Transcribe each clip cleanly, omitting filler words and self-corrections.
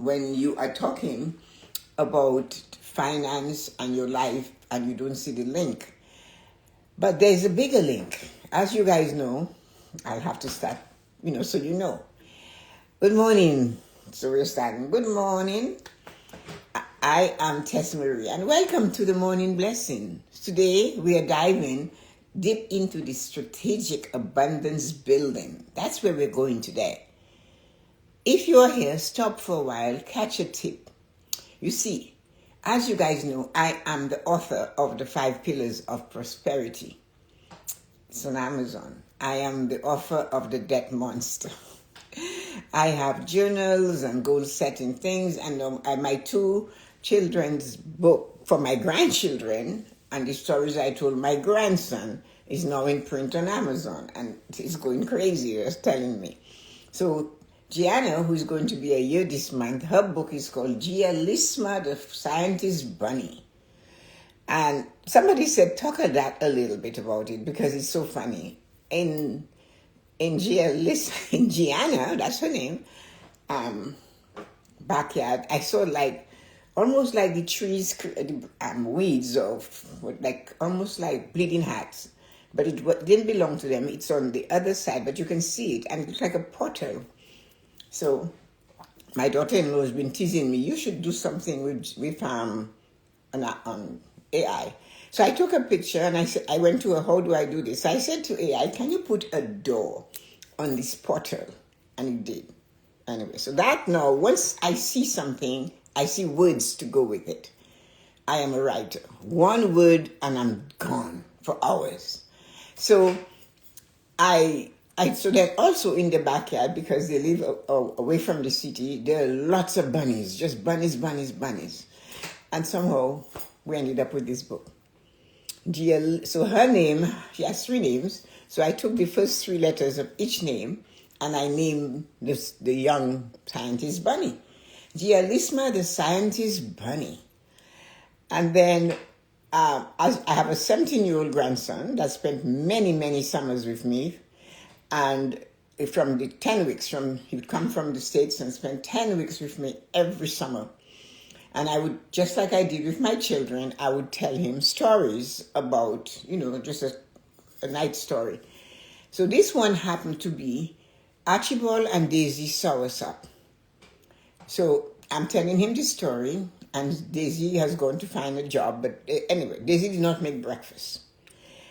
when you are talking about finance and your life and you don't see the link. But there's a bigger link. As you guys know, I'll have to start, so you know. Good morning. So we're starting. Good morning. I am Tessa-Marie and welcome to the Morning Blessing. Today we are diving deep into the strategic abundance building. That's where we're going today. If you're here, stop for a while, catch a tip. You see, as you guys know, I am the author of the 5 Pillars of Prosperity. It's on Amazon. I am the author of The Debt Monster. I have journals and goal-setting things, and my 2 children's book for my grandchildren and the stories I told my grandson is now in print on Amazon, and he's going crazy, he was telling me. So Gianna, who's going to be a year this month, her book is called S.M.A.R.T, the Scientist Bunny. And somebody said, talk a little bit about it because it's so funny. In Gianna, that's her name, backyard, I saw almost like the trees, weeds of almost like bleeding hearts. But it didn't belong to them. It's on the other side, but you can see it. And it's like a portal. So my daughter-in-law has been teasing me, you should do something with on AI. So I took a picture and I went to her, how do I do this? I said to AI, can you put a door on this portal? And it did. Anyway, so that now, once I see something, I see words to go with it. I am a writer. One word and I'm gone for hours. So so that also in the backyard, because they live away from the city, there are lots of bunnies, just bunnies. And somehow we ended up with this book. So her name, she has 3 names. So I took the first 3 letters of each name and I named the young scientist bunny. S.M.A.R.T, the Scientist Bunny. And then I have a 17-year-old grandson that spent many summers with me. And from the 10 weeks, he would come from the States and spend 10 weeks with me every summer. And I would, just like I did with my children, I would tell him stories about, just a night story. So this one happened to be Archibald and Daisy Soursop. So I'm telling him the story, and Daisy has gone to find a job. But anyway, Daisy did not make breakfast.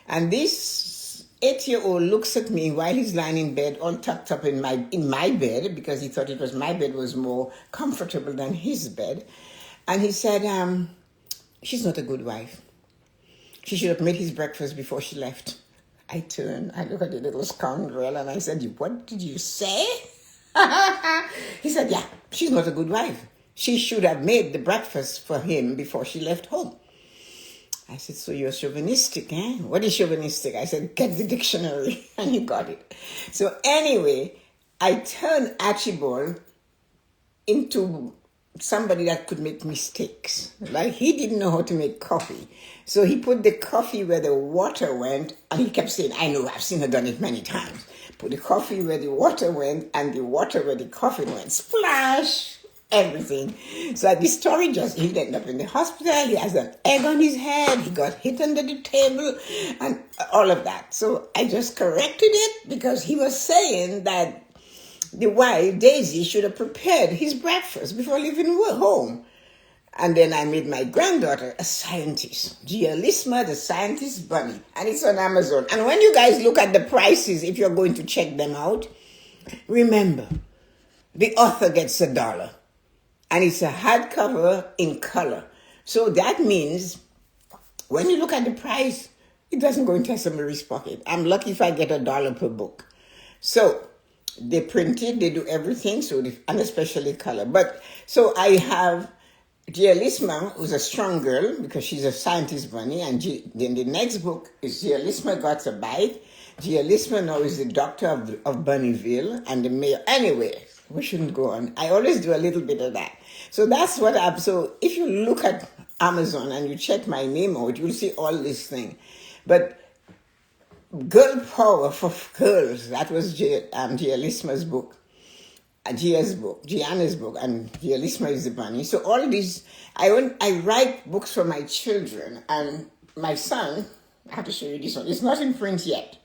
And this 8-year-old looks at me while he's lying in bed, all tucked up in my bed, because he thought my bed was more comfortable than his bed. And he said, she's not a good wife. She should have made his breakfast before she left. I turned, I looked at the little scoundrel, and I said, what did you say? He said, yeah, she's not a good wife. She should have made the breakfast for him before she left home. I said, so you're chauvinistic, eh? What is chauvinistic? I said, get the dictionary. And he got it. So anyway, I turned Archibald into somebody that could make mistakes. Like he didn't know how to make coffee. So he put the coffee where the water went, and he kept saying, I know, I've seen her done it many times. Put the coffee where the water went, and the water where the coffee went. Splash! Everything. So the story he ended up in the hospital. He has an egg on his head. He got hit under the table and all of that. So I just corrected it because he was saying that the wife, Daisy, should have prepared his breakfast before leaving home. And then I made my granddaughter a scientist. S.M.A.R.T, the Scientist Bunny. And it's on Amazon. And when you guys look at the prices, if you're going to check them out, remember, the author gets $1. And it's a hardcover in color. So that means when you look at the price, it doesn't go in Tessa-Marie's pocket. I'm lucky if I get $1 per book. So they print it, they do everything, and especially color. But so I have S.M.A.R.T, who's a strong girl because she's a scientist bunny, and then the next book is S.M.A.R.T Got a Bite. S.M.A.R.T now is the doctor of Bunnyville and the mayor. Anyway, we shouldn't go on. I always do a little bit of that. So that's what so if you look at Amazon and you check my name out, you'll see all this thing. But Girl Power for Girls, that was S.M.A.R.T's book. Gianna's book, and Realisma is the bunny. So all these, I write books for my children, and my son, I have to show you this one. It's not in print yet.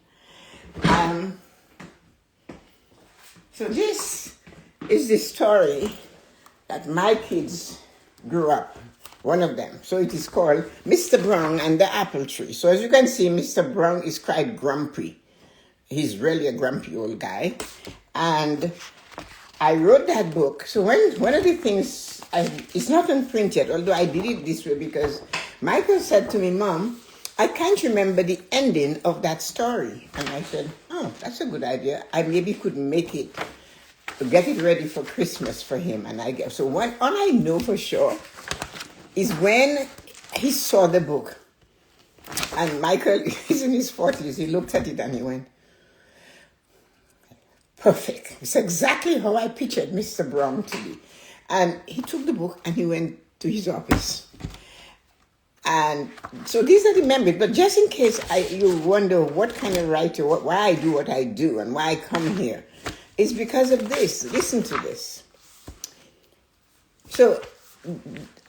So this is the story that my kids grew up. One of them. So it is called Mr. Brown and the Apple Tree. So as you can see, Mr. Brown is quite grumpy. He's really a grumpy old guy. And I wrote that book. So one of the things, it's not in print yet, although I did it this way because Michael said to me, Mom, I can't remember the ending of that story. And I said, oh, that's a good idea. I maybe could make it, get it ready for Christmas for him. And all I know for sure is when he saw the book, and Michael is in his 40s, he looked at it and he went, perfect. It's exactly how I pictured Mr. Brown to be. And he took the book and he went to his office. And so these are the memories. But just in case you wonder what kind of writer, why I do what I do and why I come here, it's because of this. Listen to this. So,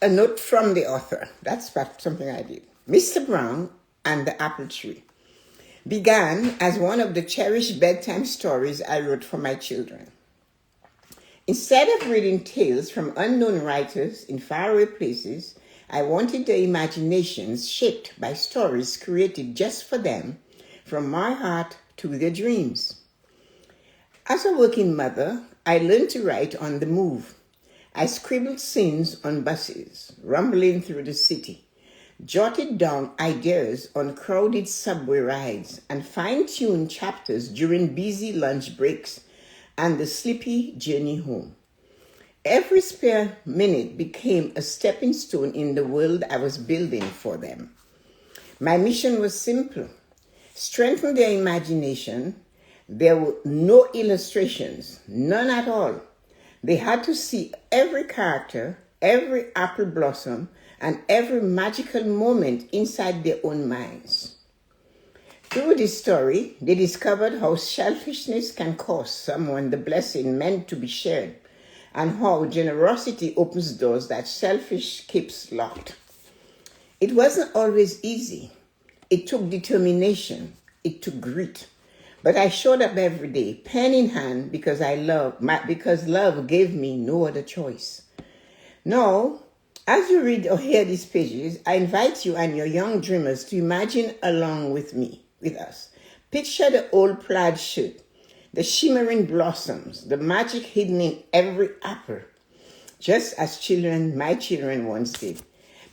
a note from the author. That's something I did. Mr. Brown and the Apple Tree began as one of the cherished bedtime stories I wrote for my children. Instead of reading tales from unknown writers in faraway places, I wanted their imaginations shaped by stories created just for them, from my heart to their dreams. As a working mother, I learned to write on the move. I scribbled scenes on buses, rumbling through the city, jotted down ideas on crowded subway rides, and fine-tuned chapters during busy lunch breaks and the sleepy journey home. Every spare minute became a stepping stone in the world I was building for them. My mission was simple: strengthen their imagination. There were no illustrations, none at all. They had to see every character, every apple blossom, and every magical moment inside their own minds. Through this story, they discovered how selfishness can cost someone the blessing meant to be shared, and how generosity opens doors that selfish keeps locked. It wasn't always easy. It took determination. It took grit. But I showed up every day, pen in hand, because love gave me no other choice. Now, as you read or hear these pages, I invite you and your young dreamers to imagine along with us. Picture the old plaid shirt, the shimmering blossoms, the magic hidden in every apple, just as my children once did.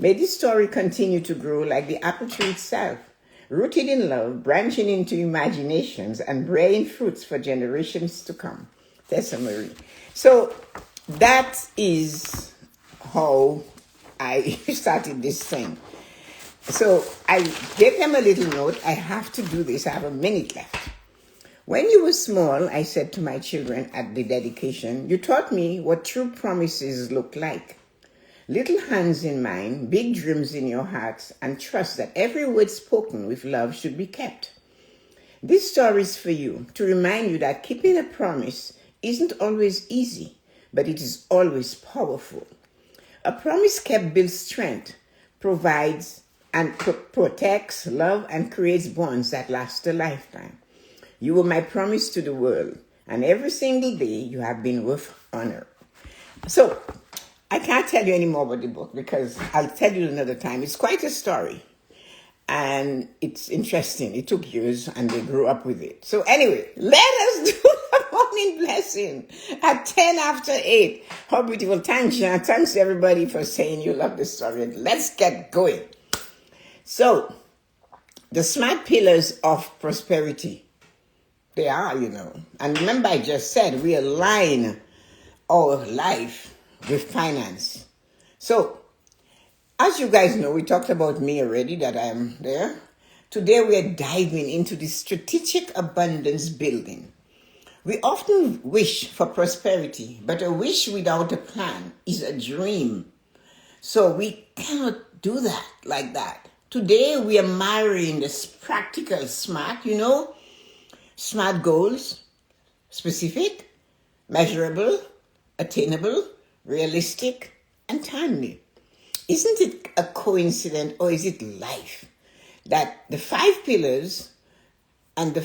May this story continue to grow like the apple tree itself, rooted in love, branching into imaginations, and bearing fruits for generations to come. Tessa-Marie. So that is how I started this thing. So I gave them a little note. I have to do this. I have a minute left. When you were small, I said to my children at the dedication, you taught me what true promises look like. Little hands in mine, big dreams in your hearts, and trust that every word spoken with love should be kept. This story is for you, to remind you that keeping a promise isn't always easy, but it is always powerful. A promise kept builds strength, provides and protects love, and creates bonds that last a lifetime. You were my promise to the world, and every single day you have been worth honor. So, I can't tell you any more about the book because I'll tell you another time. It's quite a story. And it's interesting. It took years and they grew up with it. So anyway, let us do the morning blessing at 10 after 8. How beautiful. Thanks, Jean. Thanks everybody for saying you love this story. Let's get going. So, the SMART pillars of prosperity. They are, And remember I just said we align our life with finance. So, as you guys know, we talked about me already, that I am there. Today we are diving into the strategic abundance building. We often wish for prosperity, but a wish without a plan is a dream. So we cannot do that like that. Today we are marrying this practical SMART, SMART goals, specific, measurable, attainable, realistic, and timely. Isn't it a coincidence, or is it life, that the 5 pillars and the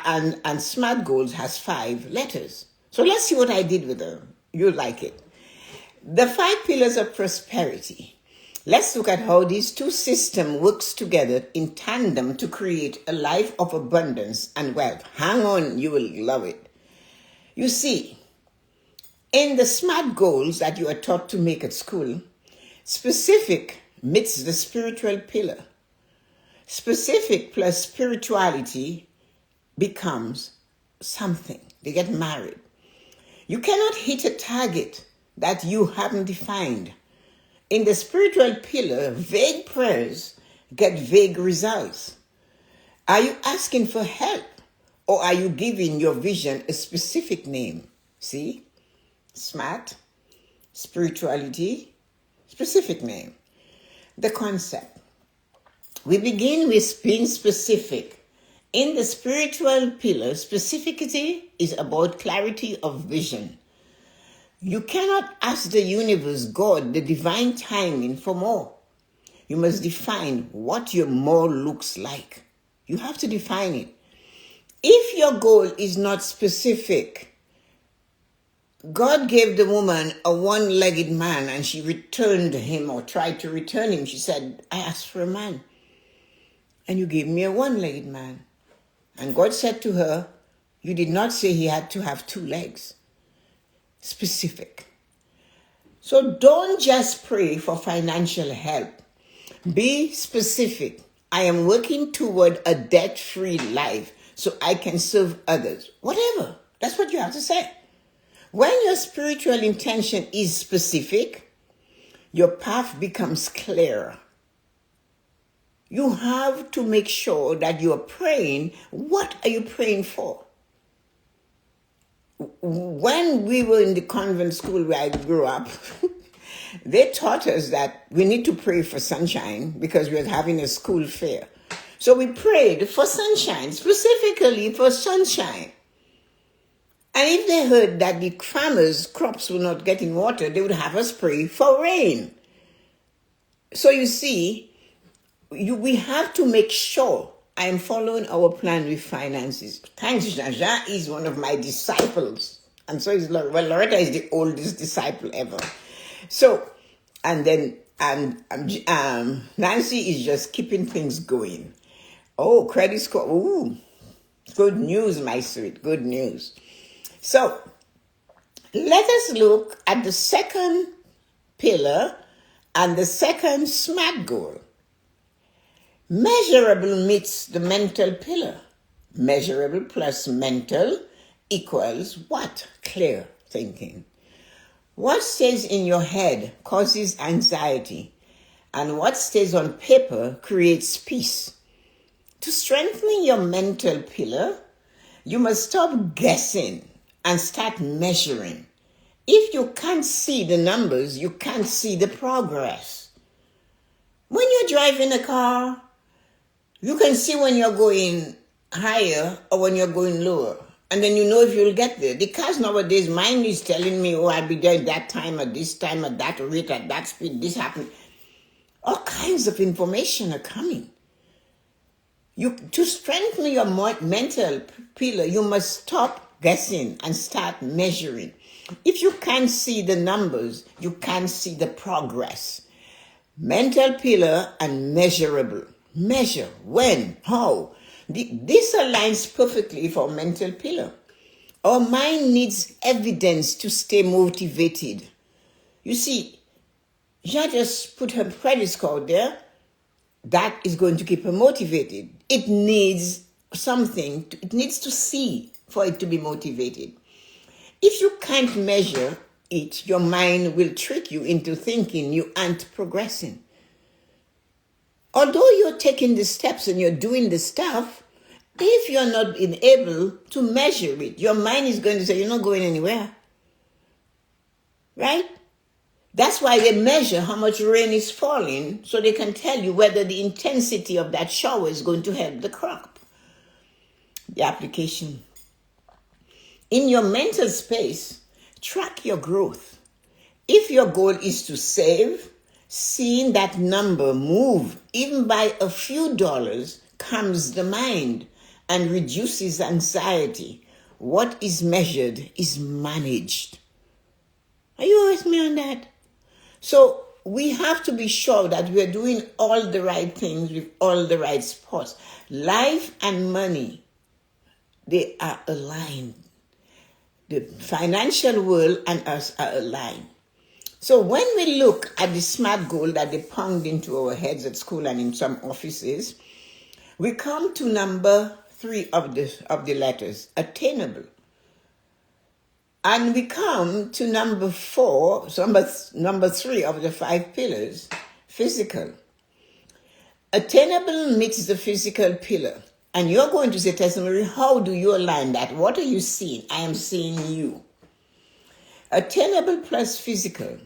and SMART goals has 5 letters? So let's see what I did with them. You'll like it. The 5 pillars of prosperity. Let's look at how these two systems works together in tandem to create a life of abundance and wealth. Hang on, you will love it. You see, in the SMART goals that you are taught to make at school, specific meets the spiritual pillar. Specific plus spirituality becomes something. They get married. You cannot hit a target that you haven't defined. In the spiritual pillar, vague prayers get vague results. Are you asking for help, or are you giving your vision a specific name? See? SMART, spirituality, specific name. The concept. We begin with being specific. In the spiritual pillar, specificity is about clarity of vision. You cannot ask the universe, God, the divine timing for more. You must define what your more looks like. You have to define it. If your goal is not specific, God gave the woman a one-legged man and she returned him, or tried to return him. She said, I asked for a man and you gave me a one-legged man. And God said to her, you did not say he had to have 2 legs. Specific. So don't just pray for financial help. Be specific. I am working toward a debt-free life so I can serve others. Whatever. That's what you have to say. When your spiritual intention is specific, your path becomes clearer. You have to make sure that you are praying. What are you praying for? When we were in the convent school where I grew up, they taught us that we need to pray for sunshine because we were having a school fair. So we prayed for sunshine, specifically for sunshine. And if they heard that the farmers' crops were not getting water, they would have us pray for rain. So you see, we have to make sure I am following our plan with finances. Thanks, Jean is one of my disciples. And so is Loretta. Well, Loretta is the oldest disciple ever. So, and then Nancy is just keeping things going. Oh, credit score. Ooh, good news, my sweet. Good news. So, let us look at the second pillar and the second SMART goal. Measurable meets the mental pillar. Measurable plus mental equals what? Clear thinking. What stays in your head causes anxiety, and what stays on paper creates peace. To strengthen your mental pillar, you must stop guessing and start measuring. If you can't see the numbers, you can't see the progress. When you're driving a car, you can see when you're going higher or when you're going lower. And then you know if you'll get there. The cars nowadays, mine is telling me, oh, I'll be there at that time, at this time, at that rate, at that speed, this happened. All kinds of information are coming. To strengthen your mental pillar, you must stop guessing and start measuring. If you can't see the numbers, you can't see the progress. Mental pillar and measurable. Measure, when, how. This aligns perfectly for mental pillar. Our mind needs evidence to stay motivated. You see, Jean just put her credit score there. That is going to keep her motivated. It needs something. It needs to see for it to be motivated. If you can't measure it, your mind will trick you into thinking you aren't progressing. Although you're taking the steps and you're doing the stuff, if you're not being able to measure it, your mind is going to say, you're not going anywhere. Right? That's why they measure how much rain is falling so they can tell you whether the intensity of that shower is going to help the crop. The application. In your mental space, Track your growth. If your goal is to save, seeing that number move even by a few dollars calms the mind and reduces anxiety. What is measured is managed. Are you with me on that? So we have to be sure that we're doing all the right things with all the right spots. Life and money, they are aligned. The financial world and us are aligned. So when we look at the SMART goal that they pound into our heads at school and in some offices, we come to number 3 of the letters, attainable. And we come to number 4, so number 3 of the 5 pillars, physical. Attainable meets the physical pillar. And you're going to say, Tessa-Marie, how do you align that? What are you seeing? I am seeing you. Attainable plus physical.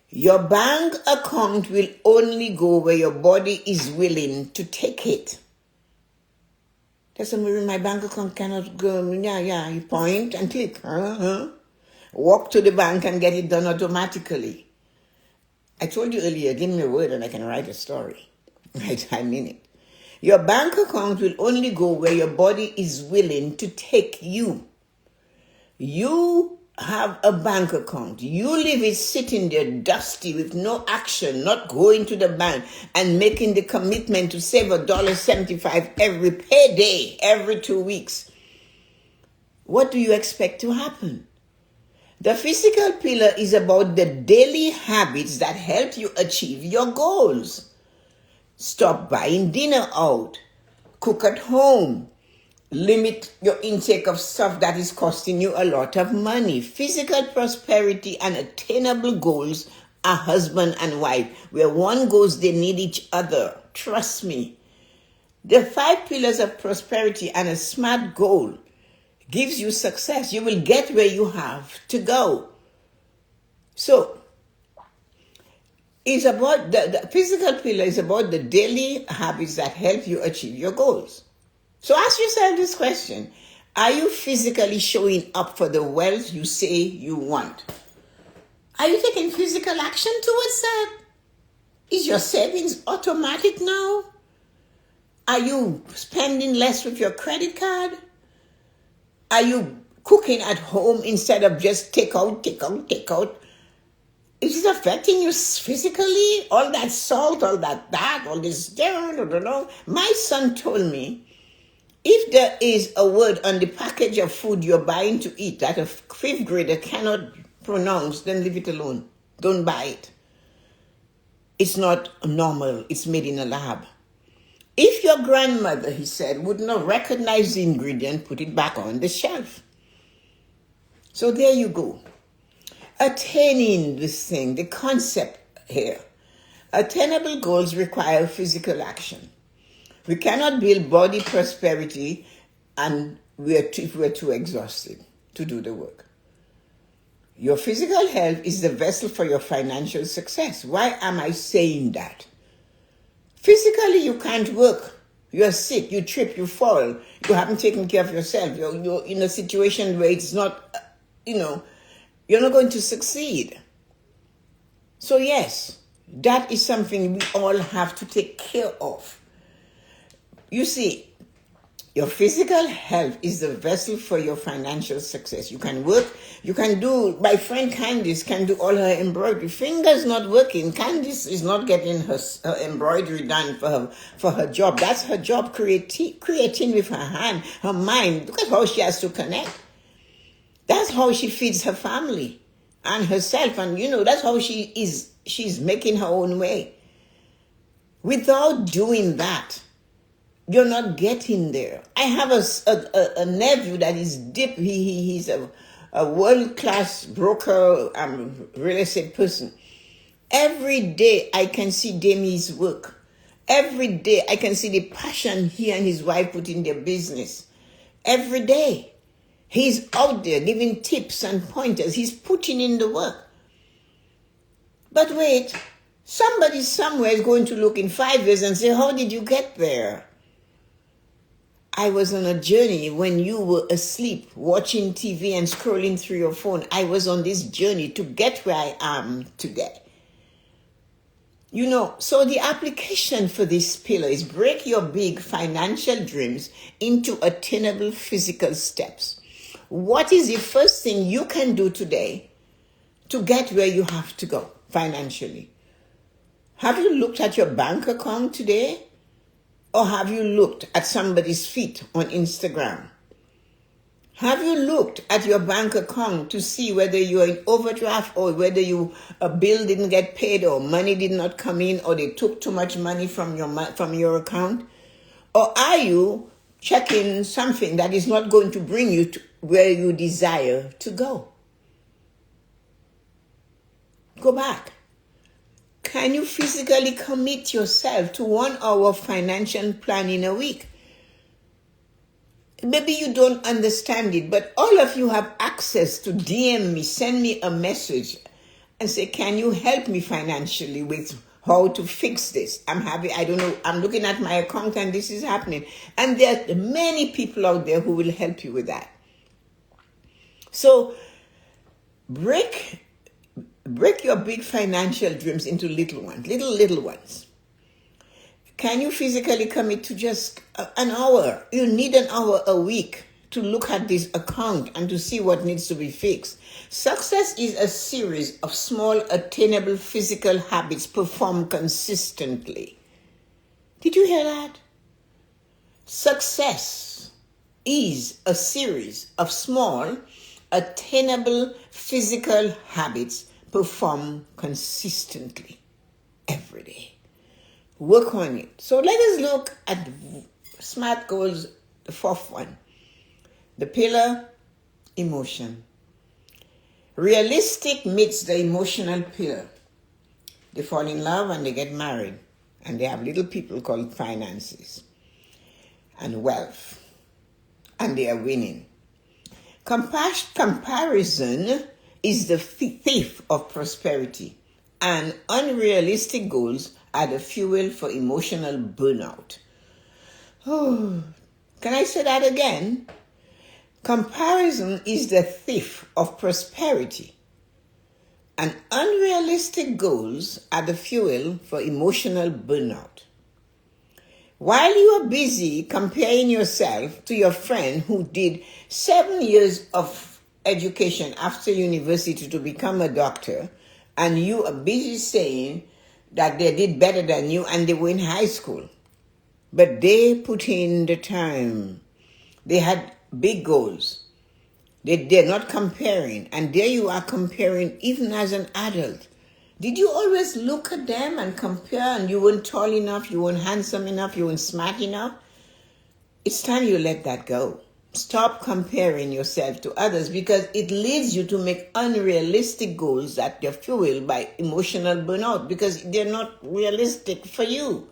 Your bank account will only go where your body is willing to take it. Tessa-Marie, my bank account cannot go. Yeah, you point and click. Walk to the bank and get it done automatically. I told you earlier, give me a word and I can write a story. I mean it. Your bank account will only go where your body is willing to take you. You have a bank account. You leave it sitting there dusty with no action, not going to the bank and making the commitment to save $1.75 every payday, every 2 weeks. What do you expect to happen? The physical pillar is about the daily habits that help you achieve your goals. Stop buying dinner out. Cook at home. Limit your intake of stuff that is costing you a lot of money. Physical prosperity and attainable goals are husband and wife. Where one goes, they need each other. Trust me. The 5 pillars of prosperity and a SMART goal gives you success. You will get where you have to go. So, it's about the physical pillar is about the daily habits that help you achieve your goals. So ask yourself this question. Are you physically showing up for the wealth you say you want? Are you taking physical action towards that? Is your savings automatic now? Are you spending less with your credit card? Are you cooking at home instead of just take out? Is it affecting you physically? All that salt, all this, I don't know. My son told me, if there is a word on the package of food you're buying to eat that a 5th grader cannot pronounce, then leave it alone. Don't buy it. It's not normal. It's made in a lab. If your grandmother, he said, would not recognize the ingredient, put it back on the shelf. So there you go. Attaining this thing, the concept here. Attainable goals require physical action. We cannot build body prosperity and if we're too exhausted to do the work. Your physical health is the vessel for your financial success. Why am I saying that? Physically, you can't work. You're sick, you trip, you fall. You haven't taken care of yourself. You're in a situation where it's not, you're not going to succeed. So yes, that is something we all have to take care of. You see, your physical health is the vessel for your financial success. You can work, my friend Candice can do all her embroidery. Fingers not working. Candice is not getting her embroidery done for her job. That's her job, creating with her hand, her mind. Look at how she has to connect. That's how she feeds her family and herself. And, that's how she's making her own way. Without doing that, you're not getting there. I have a nephew that is deep. He's a world-class broker, real estate person. Every day I can see Demi's work. Every day I can see the passion he and his wife put in their business. Every day. He's out there giving tips and pointers. He's putting in the work. But wait, somebody somewhere is going to look in 5 years and say, how did you get there? I was on a journey when you were asleep, watching TV and scrolling through your phone. I was on this journey to get where I am today. So the application for this pillar is break your big financial dreams into attainable physical steps. What is the first thing you can do today to get where you have to go financially? Have you looked at your bank account today? Or have you looked at somebody's feet on Instagram? Have you looked at your bank account to see whether you're in overdraft or whether a bill didn't get paid or money did not come in or they took too much money from your account? Or are you checking something that is not going to bring you to where you desire to go? Go back. Can you physically commit yourself to 1 hour of financial planning a week? Maybe you don't understand it, but all of you have access to DM me, send me a message and say, can you help me financially with how to fix this? I don't know, I'm looking at my account and this is happening. And there are many people out there who will help you with that. So break your big financial dreams into little ones, little ones. Can you physically commit to just an hour? You need an hour a week to look at this account and to see what needs to be fixed. Success is a series of small, attainable physical habits performed consistently. Did you hear that? Success is a series of small, attainable physical habits performed consistently every day. Work on it. So let us look at SMART goals, the fourth one. The pillar, emotion. Realistic meets the emotional pillar. They fall in love and they get married. And they have little people called finances and wealth. And they are winning. Comparison is the thief of prosperity. And unrealistic goals are the fuel for emotional burnout. Oh, can I say that again? Comparison is the thief of prosperity. And unrealistic goals are the fuel for emotional burnout. While you are busy comparing yourself to your friend who did 7 years of education after university to become a doctor, and you are busy saying that they did better than you and they were in high school. But they put in the time. They had big goals. They're not comparing. And there you are comparing even as an adult. Did you always look at them and compare and you weren't tall enough, you weren't handsome enough, you weren't smart enough? It's time you let that go. Stop comparing yourself to others because it leads you to make unrealistic goals that are fueled by emotional burnout because they're not realistic for you.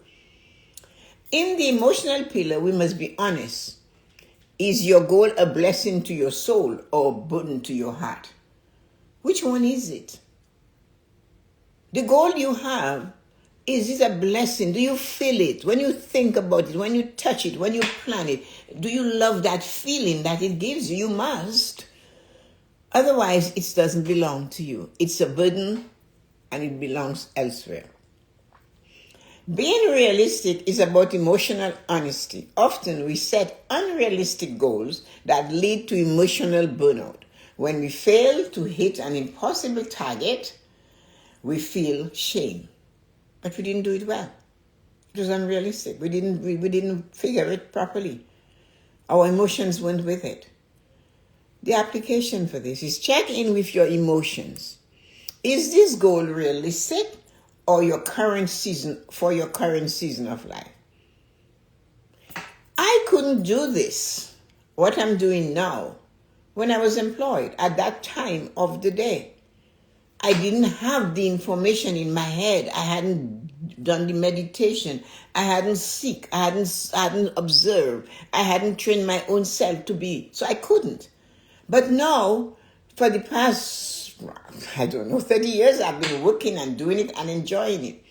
In the emotional pillar, we must be honest. Is your goal a blessing to your soul or a burden to your heart? Which one is it? The goal you have, is it a blessing? Do you feel it? When you think about it, when you touch it, when you plan it, do you love that feeling that it gives you? You must. Otherwise, it doesn't belong to you. It's a burden and it belongs elsewhere. Being realistic is about emotional honesty. Often we set unrealistic goals that lead to emotional burnout. When we fail to hit an impossible target, we feel shame. But we didn't do it well. It was unrealistic. We didn't figure it properly. Our emotions went with it. The application for this is check in with your emotions. Is this goal realistic or your current season of life? I couldn't do this, what I'm doing now, when I was employed at that time of the day. I didn't have the information in my head. I hadn't done the meditation. I hadn't seek. I hadn't observed. I hadn't trained my own self to be. So I couldn't. But now, for the past, 30 years, I've been working and doing it and enjoying it.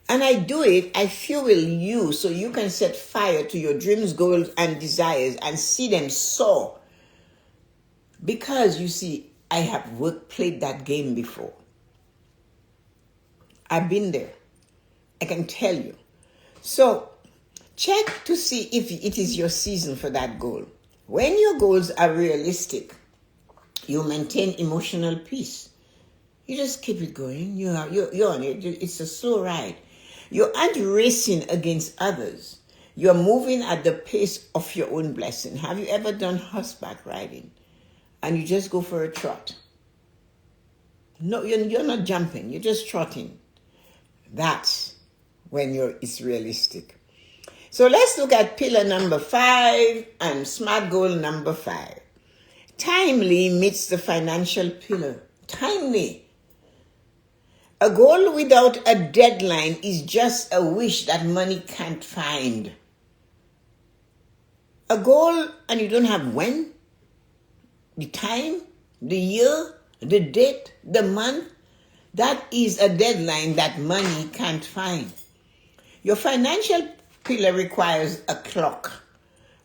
And I do it, I fuel you so you can set fire to your dreams, goals, and desires and see them soar. Because you see, I have played that game before. I've been there. I can tell you. So check to see if it is your season for that goal. When your goals are realistic, you maintain emotional peace. You just keep it going. You're on it. It's a slow ride. You aren't racing against others. You're moving at the pace of your own blessing. Have you ever done horseback riding? And you just go for a trot. No, you're not jumping. You're just trotting. That's when it's realistic. So let's look at pillar number 5 and SMART goal number 5. Timely meets the financial pillar. Timely. A goal without a deadline is just a wish that money can't find. A goal and you don't have when, the time, the year, the date, the month, that is a deadline that money can't find. Your financial pillar requires a clock.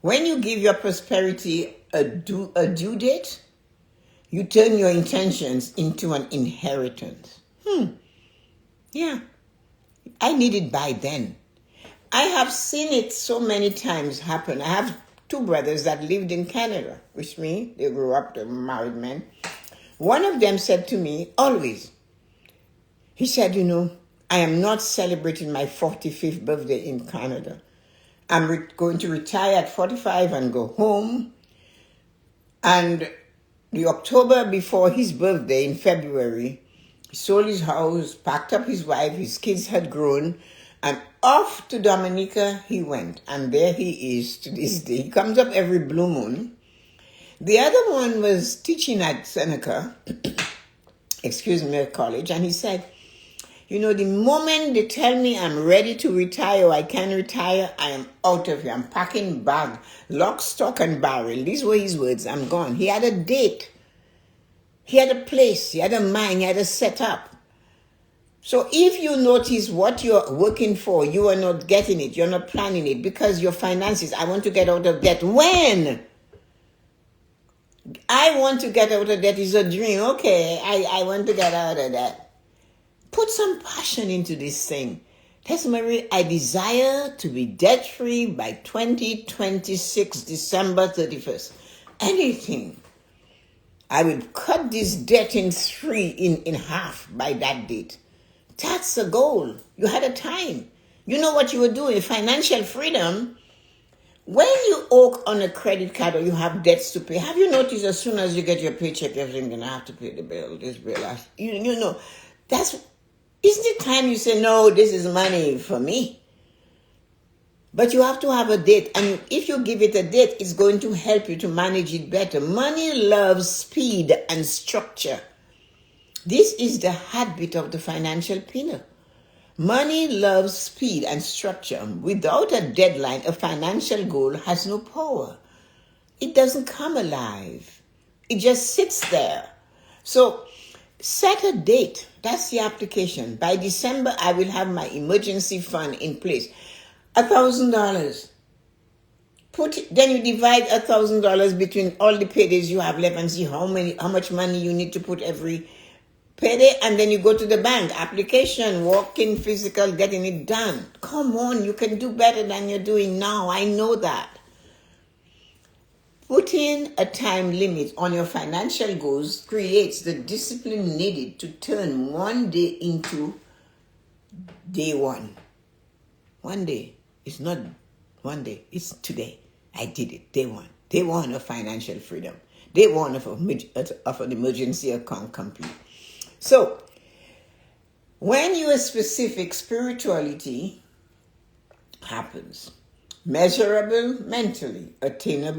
When you give your prosperity a due date, you turn your intentions into an inheritance. Yeah, I need it by then. I have seen it so many times happen. I have 2 brothers that lived in Canada with me. They grew up, they were married men. One of them said to me, always, he said, I am not celebrating my 45th birthday in Canada. I'm going to retire at 45 and go home. And the October before his birthday in February, he sold his house, packed up his wife, his kids had grown, and off to Dominica he went. And there he is to this day. He comes up every blue moon. The other one was teaching at Seneca, college, and he said, the moment they tell me I'm ready to retire or I can retire, I am out of here. I'm packing bag, lock, stock, and barrel. These were his words. I'm gone. He had a date. He had a place. He had a mind. He had a setup. So if you notice what you're working for, you are not getting it. You're not planning it because your finances, I want to get out of debt. When? I want to get out of debt is a dream. Okay, I want to get out of that. Put some passion into this thing. Tessa-Marie, I desire to be debt-free by 2026, December 31st. Anything. I will cut this debt in half by that date. That's the goal. You had a time. You know what you were doing. Financial freedom. When you owe on a credit card or you have debts to pay, have you noticed as soon as you get your paycheck, everything's going to have to pay the bill, this bill, that. Isn't it time you say, no, this is money for me? But you have to have a date. And if you give it a date, it's going to help you to manage it better. Money loves speed and structure. This is the heartbeat of the financial pillar. Money loves speed and structure. Without a deadline, a financial goal has no power. It doesn't come alive. It just sits there. So set a date. That's the application. By December, I will have my emergency fund in place. $1,000. Then you divide $1,000 between all the paydays you have left and see how much money you need to put every payday, and then you go to the bank. Application, walk-in, physical, getting it done. Come on, you can do better than you're doing now. I know that. Putting a time limit on your financial goals creates the discipline needed to turn one day into day one. One day. It's not one day. It's today. I did it. Day one. Day one of financial freedom. Day one of an emergency account complete. So, when your specific spirituality happens, measurable mentally, attainable